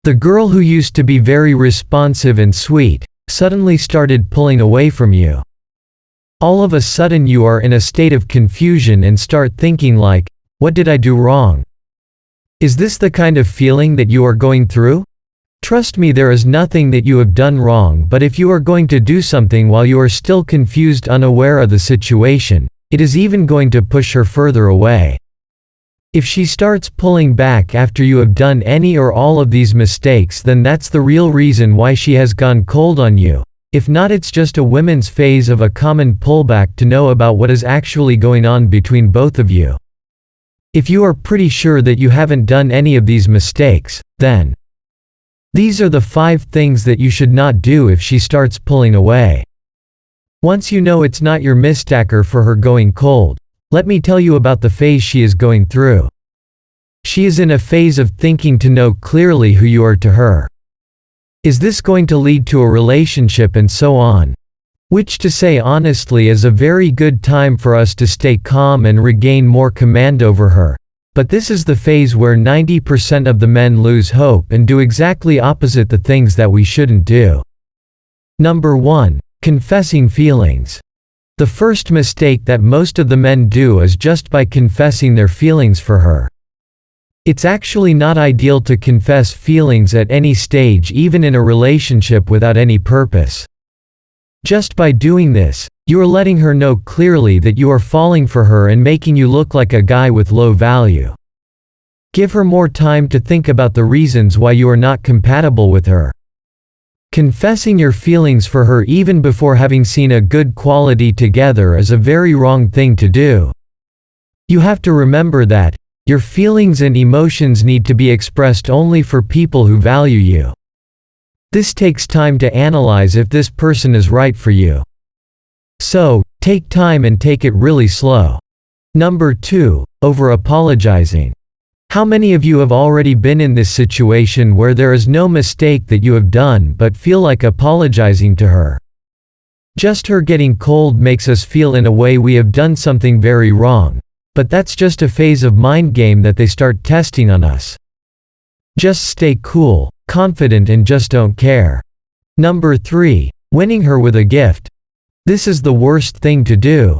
The girl who used to be very responsive and sweet, suddenly started pulling away from you. All of a sudden you are in a state of confusion and start thinking like, what did I do wrong? Is this the kind of feeling that you are going through? Trust me, there is nothing that you have done wrong, but if you are going to do something while you are still confused, unaware of the situation, it is even going to push her further away. If she starts pulling back after you have done any or all of these mistakes, then that's the real reason why she has gone cold on you. If not, it's just a women's phase of a common pullback to know about what is actually going on between both of you. If you are pretty sure that you haven't done any of these mistakes, then these are the 5 things that you should not do if she starts pulling away. Once you know it's not your mistaker for her going cold, let me tell you about the phase she is going through. She is in a phase of thinking to know clearly who you are to her. Is this going to lead to a relationship and so on? Which, to say honestly, is a very good time for us to stay calm and regain more command over her. But this is the phase where 90% of the men lose hope and do exactly opposite the things that we shouldn't do. Number 1. Confessing feelings. The first mistake that most of the men do is just by confessing their feelings for her. It's actually not ideal to confess feelings at any stage, even in a relationship, without any purpose. Just by doing this, you are letting her know clearly that you are falling for her and making you look like a guy with low value. Give her more time to think about the reasons why you are not compatible with her. Confessing your feelings for her even before having seen a good quality together is a very wrong thing to do. You have to remember that your feelings and emotions need to be expressed only for people who value you. This takes time to analyze if this person is right for you. So, take time and take it really slow. Number 2. Over-apologizing. How many of you have already been in this situation where there is no mistake that you have done but feel like apologizing to her? Just her getting cold makes us feel in a way we have done something very wrong, but that's just a phase of mind game that they start testing on us. Just stay cool, confident, and just don't care. Number 3. Winning her with a gift. This is the worst thing to do.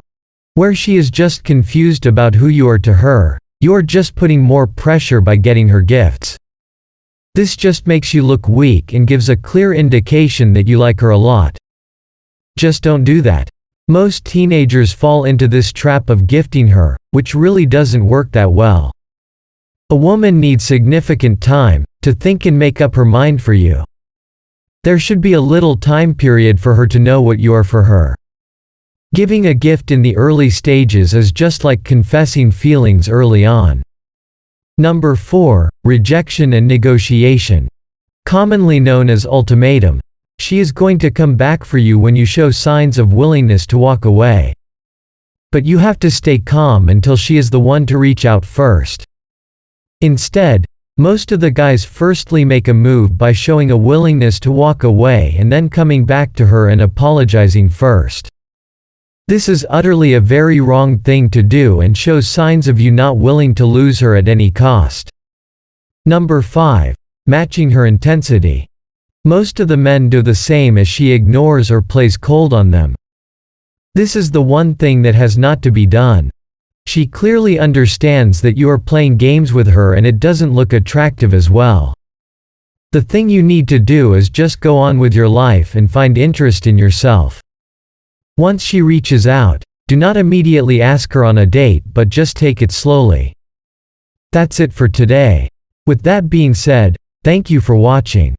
Where she is just confused about who you are to her, you are just putting more pressure by getting her gifts. This just makes you look weak and gives a clear indication that you like her a lot. Just don't do that. Most teenagers fall into this trap of gifting her, which really doesn't work that well. A woman needs significant time to think and make up her mind for you. There should be a little time period for her to know what you are for her. Giving a gift in the early stages is just like confessing feelings early on. Number 4. Rejection and negotiation. Commonly known as ultimatum. She is going to come back for you when you show signs of willingness to walk away. But you have to stay calm until she is the one to reach out first. Instead, most of the guys firstly make a move by showing a willingness to walk away and then coming back to her and apologizing first. This is utterly a very wrong thing to do and shows signs of you not willing to lose her at any cost. Number 5. Matching her intensity. Most of the men do the same, as she ignores or plays cold on them. This is the one thing that has not to be done. She clearly understands that you are playing games with her and it doesn't look attractive as well. The thing you need to do is just go on with your life and find interest in yourself. Once she reaches out, do not immediately ask her on a date, but just take it slowly. That's it for today. With that being said, thank you for watching.